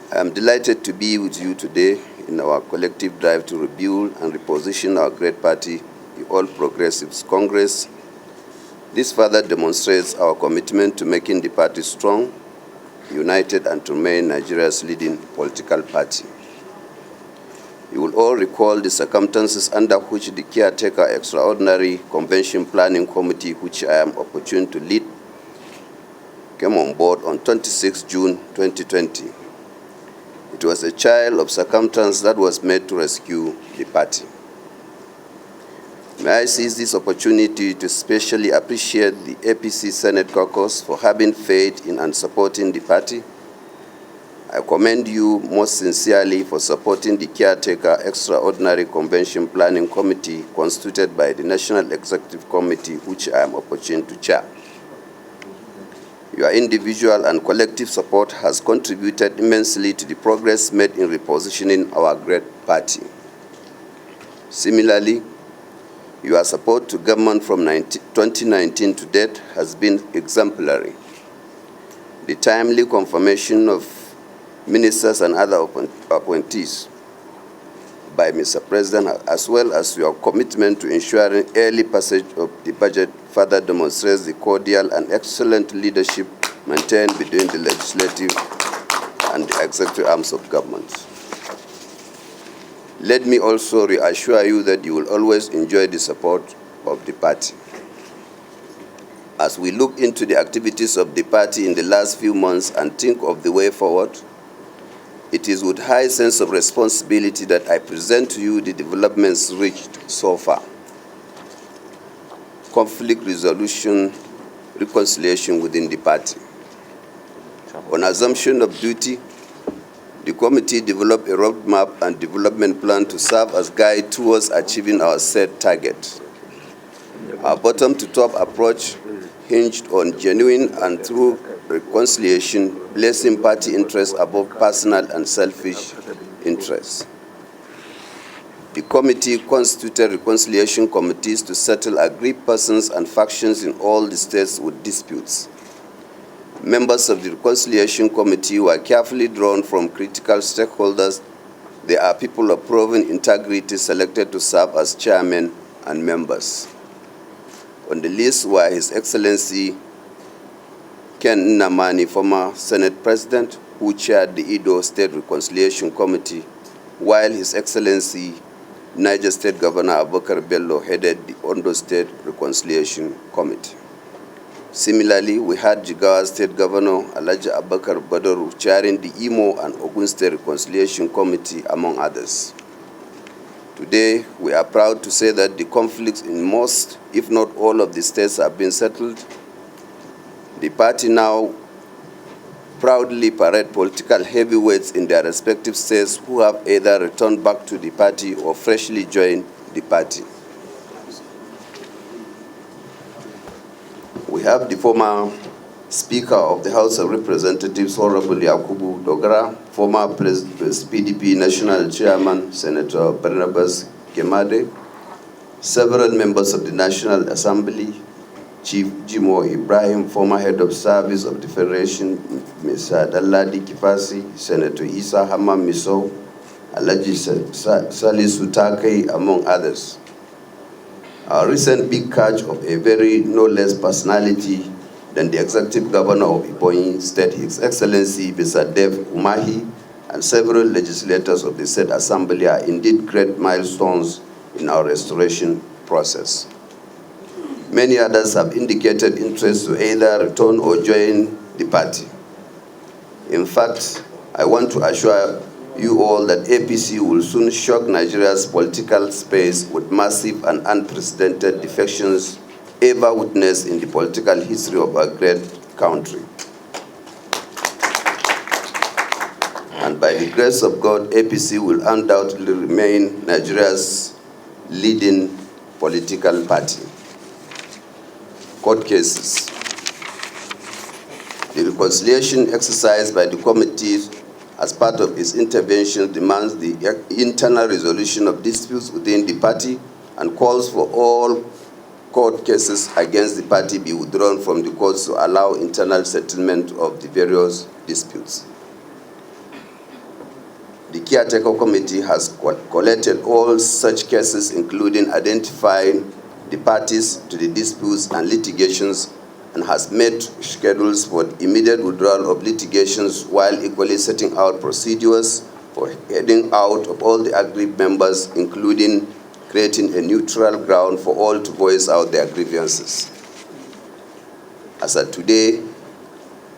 I am delighted to be with you today in our collective drive to rebuild and reposition our great party, the All Progressives Congress. This further demonstrates our commitment to making the party strong, united, and to remain Nigeria's leading political party. You will all recall the circumstances under which the Caretaker Extraordinary Convention Planning Committee, which I am opportune to lead, came on board on 26 June 2020. It was a child of circumstance that was made to rescue the party. May I seize this opportunity to especially appreciate the APC Senate caucus for having faith in and supporting the party. I commend you most sincerely for supporting the Caretaker Extraordinary Convention Planning Committee constituted by the National Executive Committee, which I am opportune to chair. Your individual and collective support has contributed immensely to the progress made in repositioning our great party. Similarly, your support to government from 2019 to date has been exemplary. The timely confirmation of ministers and other appointees by Mr. President, as well as your commitment to ensuring early passage of the budget, further demonstrates the cordial and excellent leadership maintained between the legislative and the executive arms of government. Let me also reassure you that you will always enjoy the support of the party. As we look into the activities of the party in the last few months and think of the way forward, it is with high sense of responsibility that I present to you the developments reached so far. Conflict resolution, reconciliation within the party. On assumption of duty, the committee developed a roadmap and development plan to serve as guide towards achieving our set target. Our bottom-to-top approach hinged on genuine and true reconciliation, placing party interests above personal and selfish interests. The committee constituted reconciliation committees to settle aggrieved persons and factions in all the states with disputes. Members of the reconciliation committee were carefully drawn from critical stakeholders. They are people of proven integrity selected to serve as chairmen and members. On the list were His Excellency Ken Nnamani, former Senate President, who chaired the Edo State Reconciliation Committee, while His Excellency Niger State Governor Abbo Bello headed the Ondo State Reconciliation Committee. Similarly, we had Jigawa State Governor Alhaji Abubakar Badaru chairing the Imo and Ogun State Reconciliation Committee, among others. Today, we are proud to say that the conflicts in most, if not all, of the states have been settled. The party now proudly parade political heavyweights in their respective states who have either returned back to the party or freshly joined the party. We have the former Speaker of the House of Representatives, Honorable Yakubu Dogara, former PDP National Chairman, Senator Barnabas Kemade, several members of the National Assembly, Chief Jimo Ibrahim, former Head of Service of the Federation, Mr. Dalladi Kifasi, Senator Isa Hamam Miso, Alhaji Salisu Takei, among others. Our recent big catch of a very no less personality than the Executive Governor of Ebonyi State, His Excellency Mr. Dev Umahi, and several legislators of the State Assembly are indeed great milestones in our restoration process. Many others have indicated interest to either return or join the party. In fact, I want to assure you all that APC will soon shock Nigeria's political space with massive and unprecedented defections ever witnessed in the political history of our great country. And by the grace of God, APC will undoubtedly remain Nigeria's leading political party. Court cases. The reconciliation exercise by the committee as part of its intervention demands the internal resolution of disputes within the party and calls for all court cases against the party be withdrawn from the courts to allow internal settlement of the various disputes. The Caretaker Committee has collected all such cases, including identifying the parties to the disputes and litigations, and has made schedules for immediate withdrawal of litigations while equally setting out procedures for heading out of all the aggrieved members, including creating a neutral ground for all to voice out their grievances. As of today,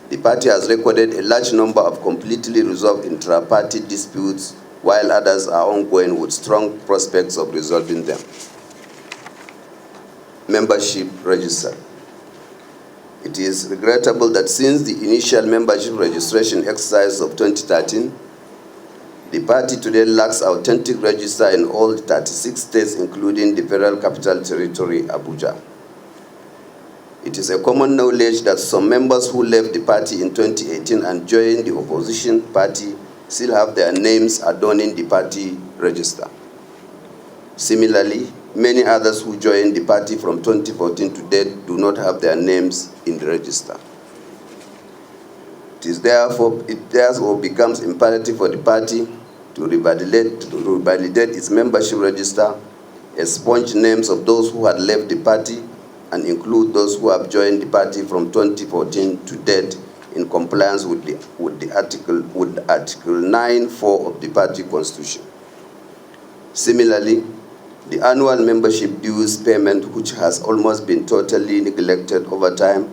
the party has recorded a large number of completely resolved intra-party disputes, while others are ongoing with strong prospects of resolving them. Membership register. It is regrettable that since the initial membership registration exercise of 2013, the party today lacks authentic register in all 36 states, including the Federal Capital Territory, Abuja. It is a common knowledge that some members who left the party in 2018 and joined the opposition party still have their names adorning the party register. Similarly, many others who joined the party from 2014 to date do not have their names in the register. It therefore becomes imperative for the party to revalidate its membership register, expunge names of those who had left the party, and include those who have joined the party from 2014 to date in compliance with Article 9(4) of the party constitution. Similarly, the annual membership dues payment, which has almost been totally neglected over time,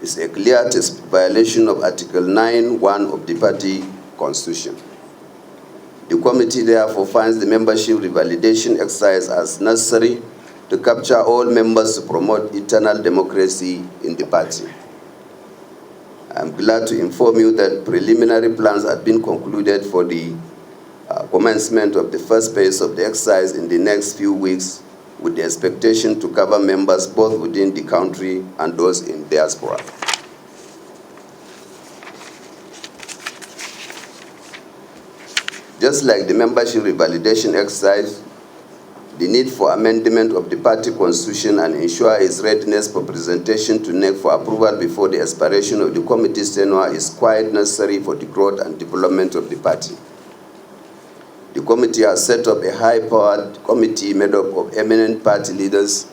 is a clear violation of Article 9(1) of the party constitution. The committee therefore finds the membership revalidation exercise as necessary to capture all members to promote internal democracy in the party. I am glad to inform you that preliminary plans have been concluded for the commencement of the first phase of the exercise in the next few weeks, with the expectation to cover members both within the country and those in diaspora. Just like the membership revalidation exercise, the need for amendment of the party constitution and ensure its readiness for presentation to NEC for approval before the expiration of the committee's tenure is quite necessary for the growth and development of the party. The committee has set up a high-powered committee made up of eminent party leaders,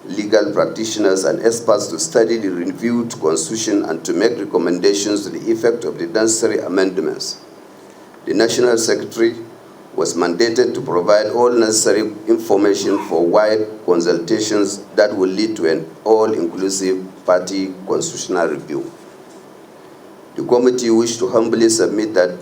legal practitioners, and experts to study the reviewed constitution and to make recommendations to the effect of the necessary amendments. The National Secretary was mandated to provide all necessary information for wide consultations that will lead to an all-inclusive party constitutional review. The committee wished to humbly submit that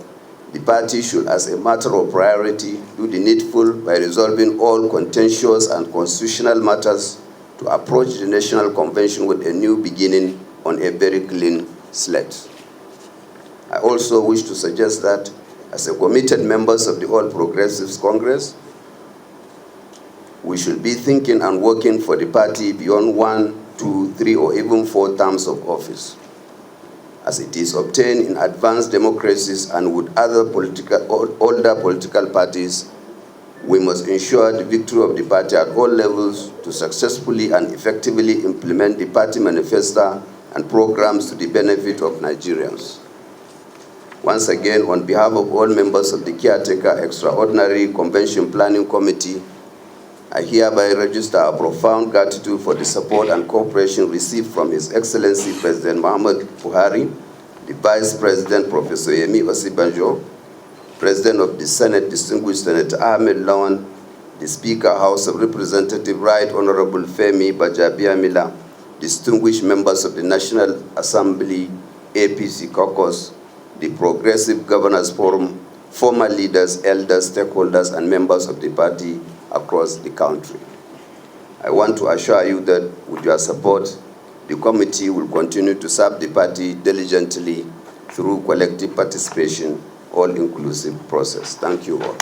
the party should, as a matter of priority, do the needful by resolving all contentious and constitutional matters to approach the National Convention with a new beginning on a very clean slate. I also wish to suggest that, as a committed members of the All Progressives Congress, we should be thinking and working for the party beyond 1, 2, 3, or even 4 terms of office. As it is obtained in advanced democracies and with other older political parties, we must ensure the victory of the party at all levels to successfully and effectively implement the party manifesto and programs to the benefit of Nigerians. Once again, on behalf of all members of the Caretaker Extraordinary Convention Planning Committee, I hereby register our profound gratitude for the support and cooperation received from His Excellency President Muhammad Buhari, the Vice President Professor Yemi Osibanjo, President of the Senate, Distinguished Senator Ahmed Lawan, the Speaker, House of Representatives, Right Honorable Femi Bajabiamila, distinguished members of the National Assembly, APC caucus, the Progressive Governors Forum, former leaders, elders, stakeholders, and members of the party across the country. I want to assure you that with your support, the committee will continue to serve the party diligently through collective participation, all-inclusive process. Thank you all.